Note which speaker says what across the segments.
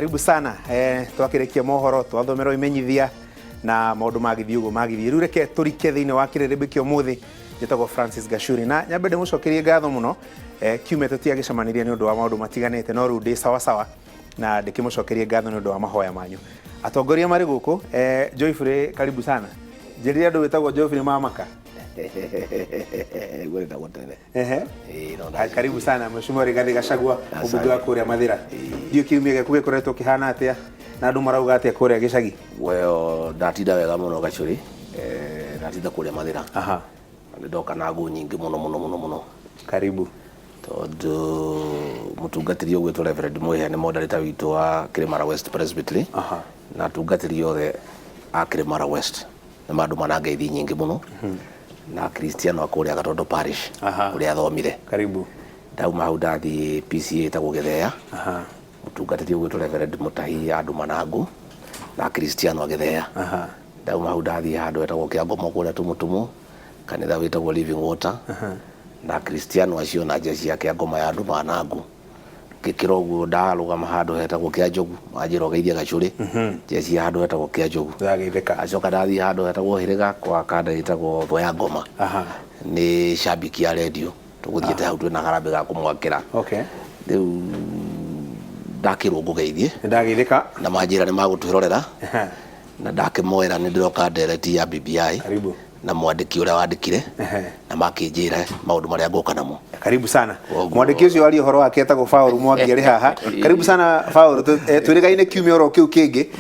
Speaker 1: karibu sana twakirekia mohoro twathomero imenyithia na maundu magithii riu reke turike thiini wa kiririmbikio muthi njitagwo Francis Gachuri na nyambende mucokerie ngatho muno kiume tutiagicemanirie ni undu wa maundu matiganite no riu ndi sawa na ndikimucokerie ngatho ni undu wa mahoya manyu atongoria mari guku Joyfrey karibu sana njiriria andu witagwo Joyfrey mamaka karibu sana mheshimiwa Rigathi Gachagua ubunge wa kuria Mathira ndio kiumia gĩaku gĩkoretwo kĩhana atia na andu marauga atia kuria gĩcagi
Speaker 2: well ndatinda wega muno Gachuri ndatinda kuria Mathira ndoka na ngu nyingi muno
Speaker 1: karibu
Speaker 2: tondu mutungatiri ogwitwo Reverend Muhia ni moderator witu wa Kirimara West Presbytery na tungatiri othe a Kirimara West na mandu manangeithi nyingi muno na Cristiano akuria Gatondo Parish uria athomire
Speaker 1: karibu
Speaker 2: ndauma hau ndathi PCA ta Githea mutungatiri ogwitwo Reverend Mutahi andu manangu na Cristiano Githea ndauma hau ndathi handu etagwo Kiangomo kuria tumutumu kanitha witagwo Living Water na Cristiano acio na jeshi yake ya ngoma ya andu manangu kikirogu ndarugama handu hetagwo Kianjogu majiro geithia Gachuri jeshi ya handu hetagwo Kianjogu
Speaker 1: ndageitheka
Speaker 2: acoka ndathi handu hetagwo Hiriga kwa kanda hetagwo Thoya Ngoma ni shabiki ya radio tuguthiete hau twina garambe ga kumwakira riu ndakirungu geithie
Speaker 1: ndageitheka
Speaker 2: na majira ni magutwirorera na ndakimuira ni ndiroka ndereti ya BBI
Speaker 1: karibu
Speaker 2: na mwandiki uria wandikire na makinjira maundu maria ngoka namo
Speaker 1: karibu sana mwandiki ucio ari horo wake etagwo Faulu Mwangi ari haha karibu sana Faulu twirigaine kiumia oro kiu kingi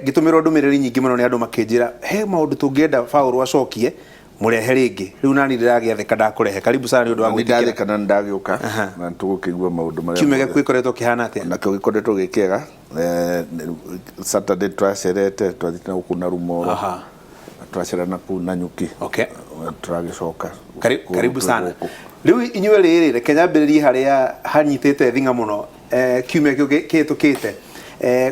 Speaker 1: ngitumirwo ndumiriri nyingi muno ni andu makinjira he maundu tungienda Faulu acokie murehe ringi riu nani ndiragiatheka ndakurehe karibu sana ni undu wa
Speaker 3: gwitikira ndatheka na ndagiuka na tugukigua maundu maria
Speaker 1: kiumia gĩaku gĩkoretwo kĩhana atia
Speaker 3: na kĩo gĩkoretwo gĩkĩega Saturday twacerete twathite na kuna rumoro twacera na kuna nyuki turagicoka
Speaker 1: karibu sana riu inyuĩ rĩrĩ reke nyambĩrĩrie haria hanyitĩte thinga muno kiumia kĩhĩtũkĩte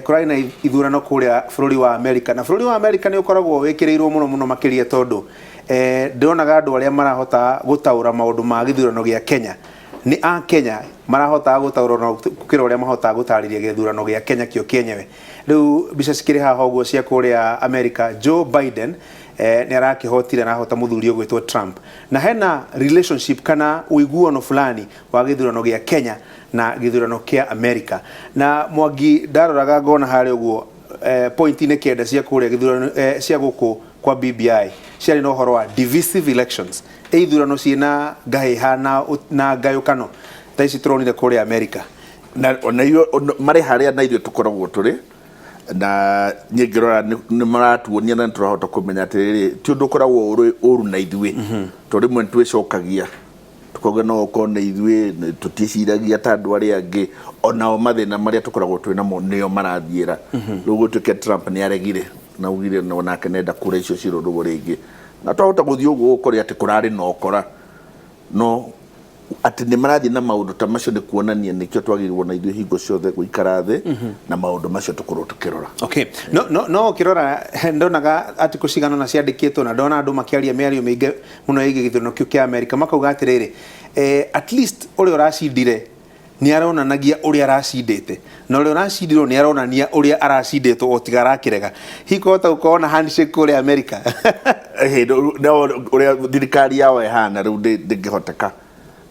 Speaker 1: kurari na ithurano kuria bũrũri wa America na bũrũri wa America nĩ ũkoragwo wĩkĩrĩirwo muno makĩria tondu ndĩronaga andũ arĩa marahota gũtaũra maũndũ ma gĩthurano gĩa Kenya ni a Kenya marahota gũtaũra na gũkĩra ũrĩa mahota gũtarĩria gĩthurano gĩa Kenya kĩo kĩenyewe riu mbica cikĩrĩ haha ũguo cia kuria America Joe Biden ni arakihotire na hota muthuri ogwitwo Trump na hena relationship kana uiguano fulani wa githurano gĩa Kenya na githurano kĩa America na Mwangi ndaroraga ngona harĩ uguo point ni kenda cia kuria githurano cia guku kwa BBI ciarĩ no horo wa divisive elections ithurano ciina ngahiha na ngayukano ta ici turonire kuria America
Speaker 3: na iyo mari haria na ithuĩ tukoragwo turi na nyingirora ni maratuonia na turahota kumenya atiri ti undu koragwo uru na ithuĩ to rimwe twicokagia tukoge no ukone ithuĩ tuticiragia ta andu aria angi onao mathina maria tukoragwo twina mo nio marathiĩra rĩu gũtuĩke Trump ni aregire na ugire no nake nenda kura icio cirũrũgwo rĩngĩ na twahota gũthiĩ ũguo ũkore atĩ kũrarĩ na ũkora no ati ni marathi na maundu ta macio ni kuonania nikio twagirwo na ithuĩ hingo ciothe guikara thĩ na maundu macio tukorwo tukirora
Speaker 1: no kirora ndonaga ati kucigana na ciandikitwo na ndona andu makiaria mĩario mĩingĩ muno ĩgiĩ gĩthurano kĩu kĩa America makauga atirĩrĩ at least ũrĩa ũracindire ni aronanagia ũrĩa aracindĩte na ũrĩa ũracindirwo ni aronania ũrĩa aracindĩtwo otiga arakĩrega hikota ukona handshake kũrĩa America
Speaker 3: no ũrĩa thirikari yao ĩhana rĩu ndĩngĩhoteka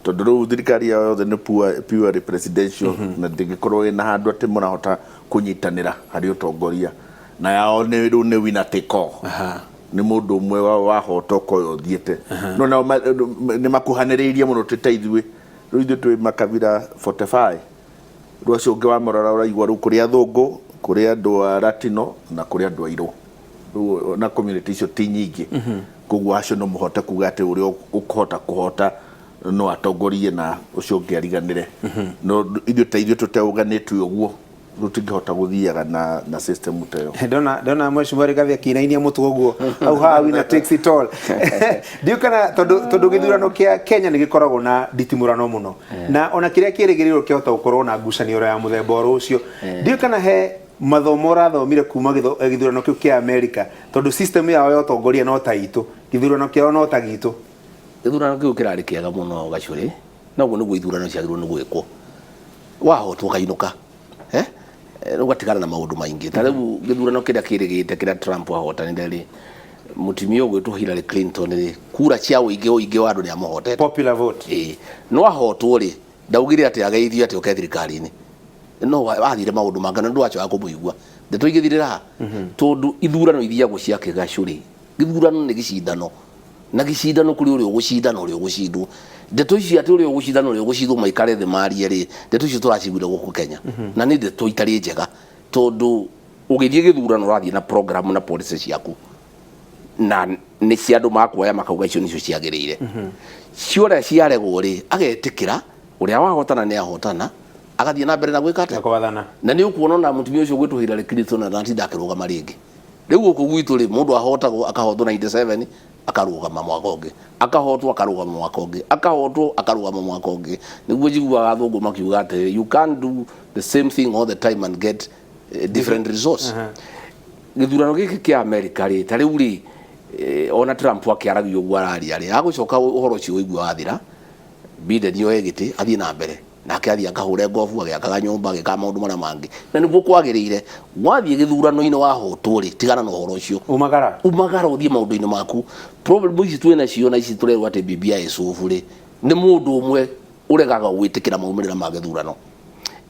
Speaker 3: tondu riu thirikari yao yothe ni pure presidential na ndingikorwo ina handu ati murahota kunyitanira hari utongoria na yao ni riu ni winner take all ni mundu umwe wahota koyo thiete no na ni makuhaniriirie muno tutaithui riu ithu twi makabira 45 riu acio ungi wa morora uraigwa riu kuri athungu kuri andu a Latino na kuri andu airu riu na community icio ti nyingi koguo acio no muhote kuga ati uri ukuhota kuhota no atongorie na ucio ngiariganire no ithuĩ tuteuganĩtwe ũguo rutingihota guthiaga na system tayo
Speaker 1: ndona mheshimiwa Rigathi akinainia mutu ũguo au ha winner takes it all ndio kana tondu githurano kĩa Kenya ni gikoragwo na nditimurano muno na ona kiria kĩrĩgĩrĩrwo kĩhota gukorwo na ngucanio ya muthemba ũcio ndio kana he mathomo rathomire kuma githurano kĩu kĩa America tondu system yao ya utongoria no ta itu githurano kĩao no ta gitu
Speaker 2: githurano kiu kirari kiega muno Gachuri naguo niguo ithurano ciagirwo ni gwikwo wahotwo kainuka ugatigana na maundu maingi ta riu githurano kiria kirigite kiria Trump ahotanire ri mutimia ugwitwo Hillary Clinton ri kura cia uingi wa andu ni amuhotete
Speaker 1: popular vote
Speaker 2: no ahotwo ri ndaugire ati ageithio ati oke thirikari-ini no athire maundu mangana ndu acho akumuigua ndeto igithirira tondu ithurano ithiagwo cia kigacuri githurano ni gicindano na gicindano kuri uri ugucindana uri ugucindwo ndeto ici ati uri ugucindana uri ugucindwo maikare the marie ri ndeto ici turacigwire guku Kenya na ni ndeto itari njega tondu ugithie githurano rathie na program na policy ciaku na ni cia andu makuoya makauga icio nicio ciagirire ciore ciaregwo ri agetikira uria wahotana ni ahotana agathie na mbere na gwika ate na ni ukuona na mutumia ucio gwitwo Hillary Clinton na ntinda akirugama ringi riu guku gwitu ri mundu ahotagwo akahotwo 97 akarugama mwaka ungi akahotwo akarugama mwaka ungi akahotwo akarugama mwaka ungi niguo jiguaga athungu makiuga ati you can't do the same thing all the time and get different results githurano giki kia America ri ta riu ri ona Trump akiaragio guo araria ri agucoka uhoro ucio uigua wathira Biden yo egiti athie na mbere nake athie akahure ngofu agiakaga nyumba agika maundu maria mangi na niguo kwagirire wathie githurano-ini wahotwo ri tigana na uhoro ucio umagara uthie maundu-ini maku problem ici twina cio na ici turerwo ati BBI icubu ri ni mundu umwe uregaga gwitikira maumirira ma githurano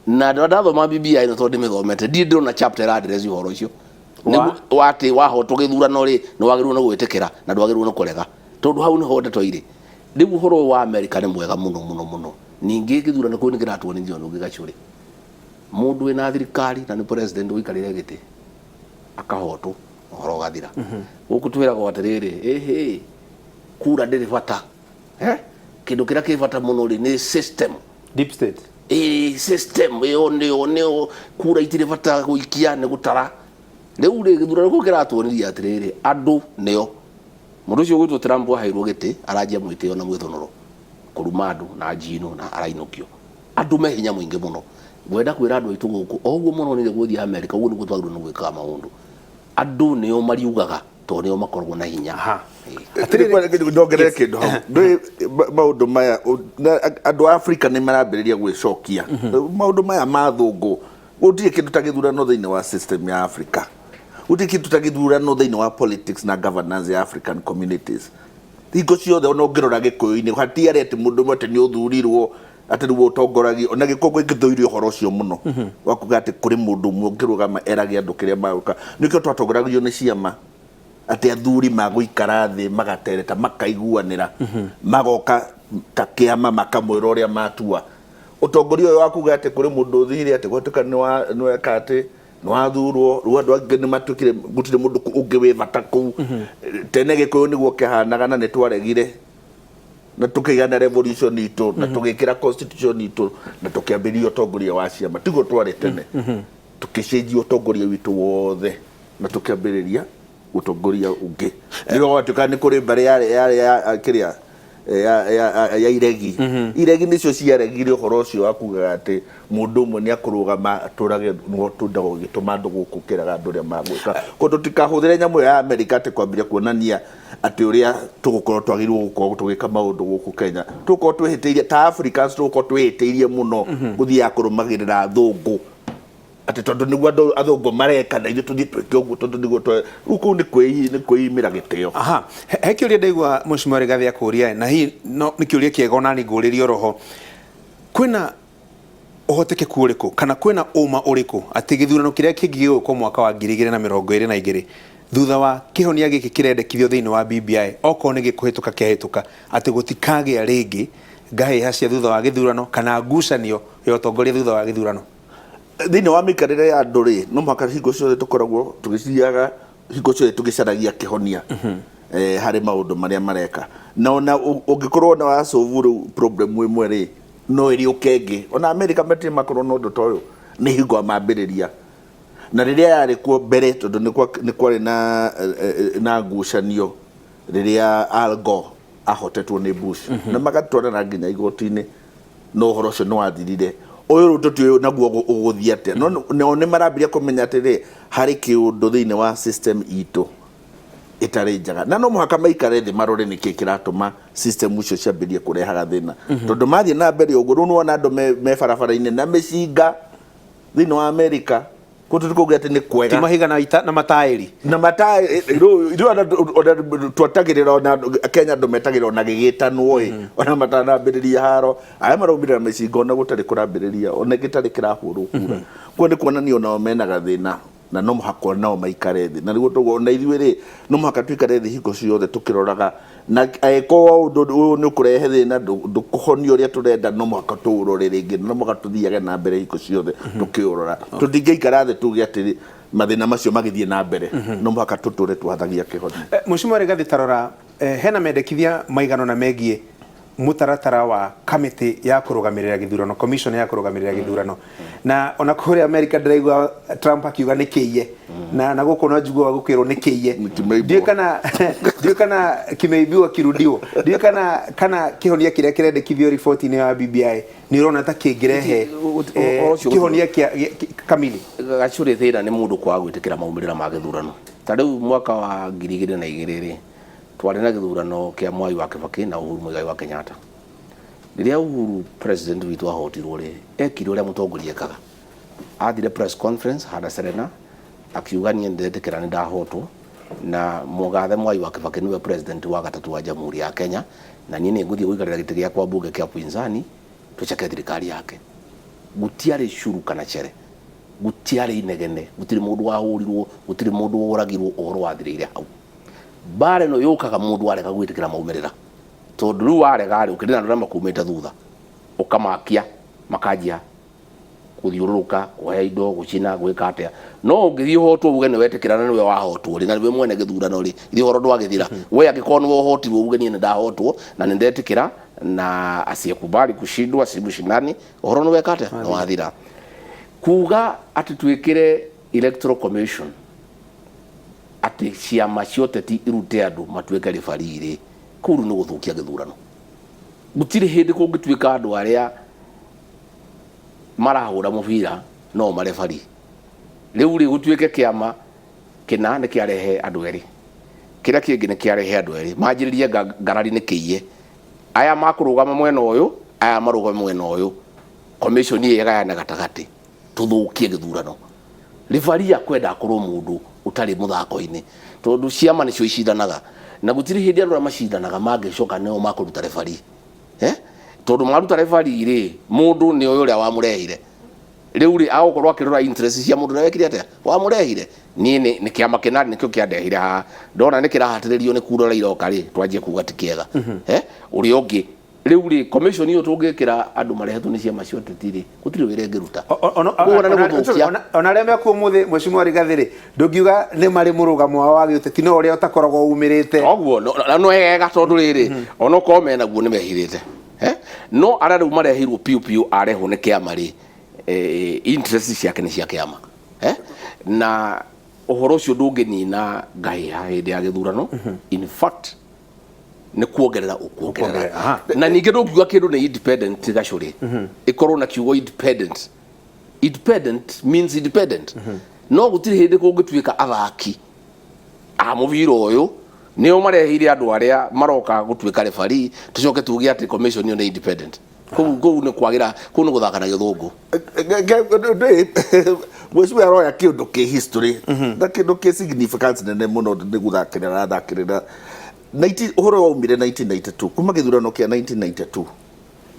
Speaker 2: na ndathoma BBI no tondu mithomete ndi ndona chapter address uhoro ucio wati wahotwo githurano ri no wagirwo no gwitikira na ndwagirwo no kurega tondu hau niho ndeto iri riu uhoro wa America ni mwega muno ningi githurano kuu ni kiratwonithio undu gigacuri mundu wina thirikari na ni president wikarire giti akahotwo uhoro gathira guku twiragwo atiriri kura ndiri bata kindu kiria ki bata muno ri ni system
Speaker 1: deep state
Speaker 2: system yo kura itire bata guikia ni gutara riu ri githurano kuu kiratwonithia atiriri andu nio mundu ucio gwitwo Trump ahairwo giti aranjia mwitio na mwithonoro kuruma andu na njino na arainukio andu me hinya mwingi muno gwenda kwira andu aitu guku oguo muno ni guthia America uguo niguo twagirwo ni gwika maundu andu nio mariugaga to nio makorwo na hinya
Speaker 3: atiriri ndongerere kindu hau maundu maya andu Africa ni marambiriria gwicokia maundu maya mathungu gutire kindu ta githurano thiini wa system ya Africa gutire kindu ta githurano thiini wa politics na governance ya African communities hingo ciothe ona ngirora gikuyu-ini hatiari ati mundu mwete ni uthurirwo ati riu utongoragi ona gikongo githuirie uhoro ucio muno wakuga ati kuri mundu umwe ngirugama erage andu kiria maguka nikio twatongoragio ni ciama ati athuri maguikara thi magatereta makaiguanira magoka ta kiama makamwira uria matua utongoria uyu wakuga ati kuri mundu uthire ati gwetuka ni weka ati nwathurwo ru andu angi ni matukire gutire mundu ungi wi bata ku tene gikuyu niguo kihanaga na ni twaregire na tukigana revolution itu na tugikira constitution itu na tukiambiria utongoria wa ciama tigo twari tene tukicenjia utongoria witu wothe na tukiambiriria utongoria ungi niro watuka ni kuri mbere ya kiria ya iregi nicio ciaregire uhoro ucio wakugaga ati mundu umwe ni akurugama aturage no tundago gituma andu guku kiraga andu ria magwika kundu tikahuthire nyamu ya America ati kwambiria kuonania ati uria tugukorwo twagirwo gukorwo tugika maundu guku Kenya tukorwo twihitiirie ta Africans tukorwo twihitiirie muno guthia kurumagirira athungu ati tondu niguo athungu mareka na ithu tuthie twike uguo tondu niguo ruku ni kwiyimira gitio
Speaker 1: he kiuria ndaigua Mheshimiwa Rigathi akuria na hii ni kiuria kiega ona ni nguririo roho kwina uhotekeku uriku kana kwina uma uriku ati githurano kiria kingi kwa mwaka wa 2022 thutha wa kihonia giki kirendekithio thiini wa BBI oko ni gikuhituka kihituka ati gutikagia ringi ngahiha cia thutha wa githurano kana ngucanio ya utongoria thutha wa githurano
Speaker 3: thiini wa mikarire ya andu ri no mwaka hingo ciothe tukoragwo tugiciaga hingo ciothe tugicaragia kihonia hari maundu maria mareka na ona ungikorwo na wa solve problem imwe ri no iri ukengi ona America metri makorwo no ndu toyo ni hingo mambiriria na riria yari kuo mbere tondu ni kwari na ngucanio riria Al Gore ahotetwo ni Bush na magatwarana nginya igoti-ini no horo cio no athirire uyu rututi uyu naguo uguthia ate no ni marambiria kumenya atiri hari kiundu thiini wa system itu itari njaga na no muhaka maikare thi marore niki kiratuma system ucio ciambirie kurehaga thina tondu mathie na mbere uguo no ona andu me barabara-ini na micinga thiini wa America kutu tuko gati ni kwega
Speaker 1: ti mahiga na matairi
Speaker 3: ro ona twatagirira ona Kenya ndometagirira ona gigitanwo ona matanambiriria haro aya maraumbirira micingo ona gutari kurambiriria ona gitari kirahuru kura kwa ni kuonania ona menaga thina na no muhako nao maikare thi na niguo tugona ithuĩ rĩ no muhaka tuikare thi hingo ciothe tukiroraga na eko undu ni kurehe thina ndukuhonia uria turenda no muhaka tuurore ringi no muhaka tuthiage na mbere hingo ciothe tukiurora tutingeikara thi tuge atiri mathina macio magithie na mbere no muhaka tuture twathagia kihoni
Speaker 1: Mheshimiwa Rigathi Tarora hena mendekithia maigano na megie mutaratara wa kamiti ya kurugamirira githurano commission ya kurugamirira githurano na ona kuri America ndiraigwa Trump akiuga nikiye na guko no njugwa gukirwo nikiye ndiye kana kimeibiwa kirudio ndiye kana kihonia kiria kirendekithio report ni ya BBI ni urona ta kingirehe kihonia kamili
Speaker 2: gacuri thira ni mundu kwa gwitikira maumirira ma githurano ta riu mwaka wa 2002 twari na githurano kia Mwai wa Kibaki na Uhuru Muigai wa Kenyatta riria Uhuru president witu ahotirwo ri ekire uria mutongoria ekaga athire press conference hada Serena akiuga ni ndetekera ni ndahotwo na mugathe Mwai wa Kibaki niwe president wa gatatu wa Jamhuri ya Kenya na niĩ nguthie guikarira giti gia kwa bunge kia Pinzani tuchake thirikari yake gutiari shuru kana chere gutiari inegene gutiri mundu wahurirwo gutiri mundu woragirwo ohoro wathirire hau bare no yukaga mundu areka gwitikira maumirira tondu riu arega ri ukirina ndura makumite thutha ukamakia makajia kuthiururuka kuhaya indo gucina gwika atia no ngithii hotwo uge ni wetikira na niwe wahotwo ri na niwe mwene githurano ri ithi horo ndwagithira we agikonu wohotirwo uge ni ndahotwo na nindetikira na asiyekubali kushindwa simushinani horo no weka atia no wathira kuga ati twikire electoral commission ati ciama ciothe ti irute andu matuike refariri kuru ni guthukia githurano gutiri hindi kungituika andu aria marahura mubira no marefari riu ri gutuike kiama kina ni kiarehe andu eri kira kingi ni kiarehe andu eri manjiririe ngarari ni kiiye aya makurugama mwena uyu aya marugama mwena uyu commission ye gayana gatagati tuthukie githurano refari akwenda akorwo mundu utari muthako-ini tondu ciama nicio icindanaga na gutiri hindi andu macindanaga mangicoka nio makuruta refari tondu maruta refari ri mundu ni uyu uria wamurehire riu ri agokorwo akirora interest cia mundu wekire atia wamurehire ni kiama kinari nikio kiandehire ha ndona ni kirahatiririo ni kurora iroka ri twanjie kuga ti kiega uri ungi riu ri commission iyo tungikira andu marehetwo ni ciama ciothe tiri gutiri wire ngiruta
Speaker 1: ona reme ku muthi Mheshimiwa Rigathi ri ndungiuga ni mari murugamo wa giuteti no uria utakoragwo umirite
Speaker 2: oguo no ega tondu riri ona ko mena guo ni mehirite no ara riu marehirwo piu areho ni kiama ri interest ciake ni cia kiama na uhoro ucio ndunginina ngai ha hindi ya githurano in fact ni kuongerera ukuongerera na ninge ndungiuga kindu ni independent gacuri ikorwo na kiugo independent means independent no gutiri hindi kungituika athaki a muvira uyu nio marehire andu aria maroka gutuika referee tucoke tuge ati commission ni independent kou ni kwagira kou ni guthaka na githungu
Speaker 3: Mheshimiwa Roya kindu ki history na kindu ki significance nene muno ni guthakirira uhoro waumire 1992 kuma githurano kia 1992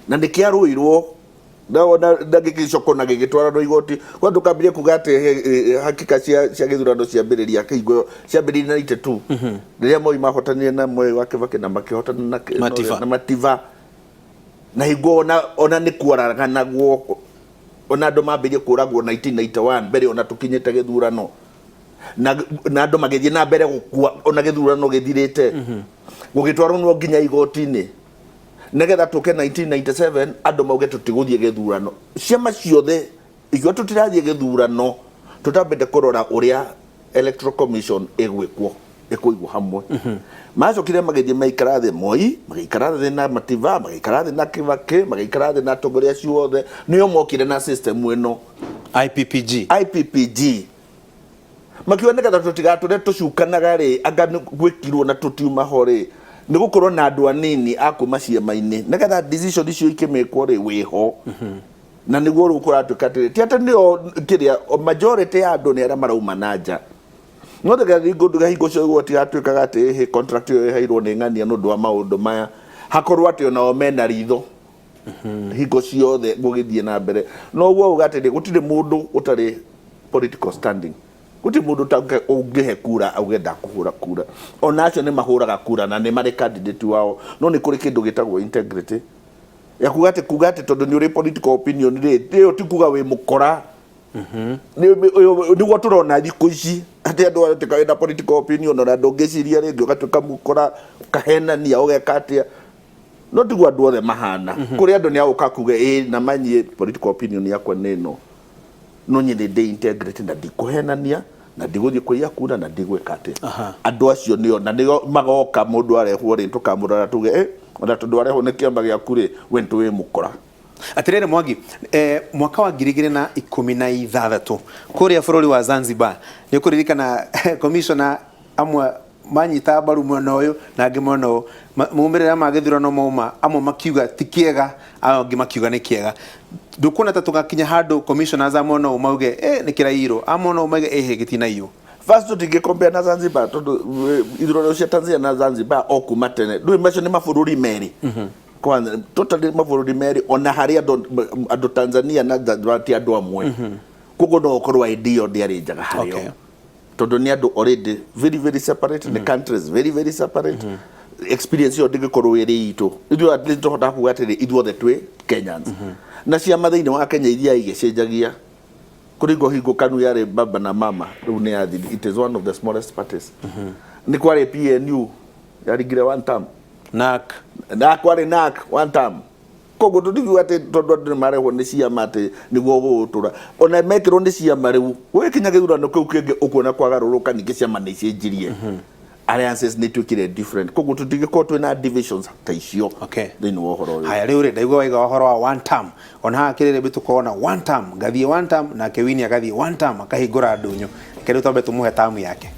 Speaker 3: na nikiaruirwo na gigicoko na gigitwarano igoti kwa tukambire kuga ati hakika cia githurano ciambiriria kiingo ciambiriria 92 riria Moi mahotanire na Mwai wa Kibaki na makihotana na Mativa na higo ona ni kuaraganagwo ona andu mambirie kuragwo 1991 mbere ona tukinyite githurano na andu magithie na mbere gukua ona githurano githirite gugitwarwo no nginya igoti-ini negetha tuke 1997 andu mauge tutiguthie githurano ciama ciothe igwa tutirathie githurano tutambende kurora uria electoral commission igwikwo ikuigwo hamwe macokire magithie maikara thi Moi magaikara thi na Mativa magaikara thi na Kibaki magaikara thi na atongoria ciothe nio mokire na system ino IPPG makioneka ta tutigature tucukanaga ri anga gwikirwo na tutiuma hore ni gukorwo na andu anini akuma ciama-ini negetha decision icio ikimekwo ri wiho na niguo ru kuratuika ti ati nio kiria majority ya andu ni ara marauma nanja no daga hingo cio goti gatuikaga ati he contract yo heirwo ni ng'ania no ndwa maundu maya hakorwo ati ona omena ritho hingo ciothe gugithie na mbere no guo ugatiri gutire mundu utari political standing guti mundu tange ungihe kura augenda kuhura kura onacio ni mahuraga kura na ni mari candidate wao no ni kuri kindu gitagwo integrity ya kugate tondu ni uri political opinion ri ti kuga wi mukora ni gwo turona thiku ici ati andu atika ina political opinion na ndungiciria ringi ugatuika mukora kahenania ugekatia no tigwa andu othe mahana kuri andu ni aguka kuga na manyie political opinion yakwa nino no nyine de integrity na ndikuhenania na ndiguthie kuiya kura na ndigwika ati andu acio nio na nio magoka mundu arehwo ri tukamurora tuge ona tondu arehwo ni kiamba gia kuri we ntu wi mukora
Speaker 1: atirere Mwangi mwaka wa 2016 kuria bururi wa Zanzibar ni kuririkana commissioner amwe manyita baru mwena uyu na angi mwena uyu mumirira magithurano mauma amwe makiuga ti kiega angi makiuga ni kiega ndukuna ta tugakinya handu commissioners amwe no mauge ni kirairo amwe no mauge gitina iyo
Speaker 3: first tutingicompare na Zanzibar tondu ithurano cia Tanzania na Zanzibar okuma tene ndui macio ni mabũrũri meri kwanza totally mabũrũri meri ona hari andu Tanzania na Zanzibar ti andu amwe kogo no okorwo idea ndi ari njaga hario tondu ni andu already very separate the countries very separate experience yo ndigikorwo iri itu ithu at least tohota kuga atiri ithuothe twi Kenyans na ciama thiini wa Kenya iria igicenjagia kuringo hingo kanu yare baba na mama riu ni yathi it is one of the smallest parties ni kwari PNU yaringire one term
Speaker 1: NAC
Speaker 3: kwari NAC one term kogo tudigu ati tondu andu marehwo ni ciama ati niguo gutura ona mekirwo ni ciama riu we kinya githurano kiu kingi ukuona kwagaruruka ningi ciama ni cienjirie alliances ni twikire different kogo tudigiko twina divisions ta icio thini wa horo
Speaker 1: haya riu ri ndaigwa waiga horo wa one term ona hakirire bitukona one term gathie one term na kewini agathie one term akahingura ndunyu keriu tombe tumuhe term yake